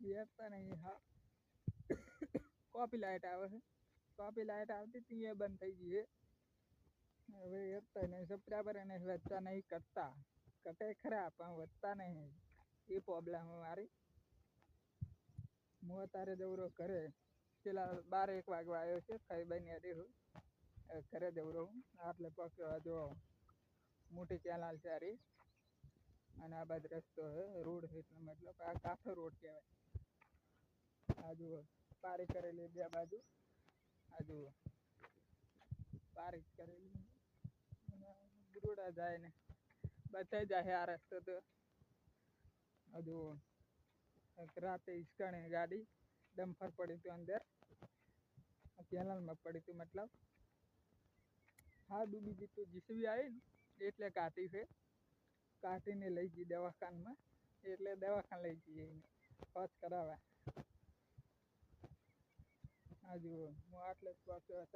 બેસતા નહીં હા કોપી લાઇટ આવે છે કોપી લાઇટ આવતી હતી એ બંધ થઈ ગઈ હવે એરતા નહીં સબસ્ક્રાઈબર એને વધતા નહીં કરતા કટે ખરા પણ વધતા નહીં એ પ્રોબ્લેમ મારી હું અત્યારે જવરો ઘરે પેલા 12-1 વાગવા આવ્યો છે ખાઈ બની રહ્યું ઘરે જવરો હું આટલે પક્યો જો મોટી કેનાલ છે હારી અને આ બાજુ રસ્તો છે રોડ છે એટલે મતલબ આ કાંઠો રોડ કહેવાય આ જુઓ પારી કરેલી બે બાજુ આ જુઓ પારી કરેલી બરોડા જાય ને બધા જાય આ રસ્તો તો આ જુઓ રાતે ઈસકાણે ગાડી ડમ્ફર પડી હતું અંદર કેનાલમાં પડી હતું મતલબ હા ડૂબી ગઈ તું જીસીબી આવી ને એટલે કાઢી છે કાઢીને લઈ ગઈ દવાખાનામાં એટલે દવાખાને લઈ જઈએ એને હોશ કરાવવા આ જુઓ હું આટલે જ પહોંચ્યો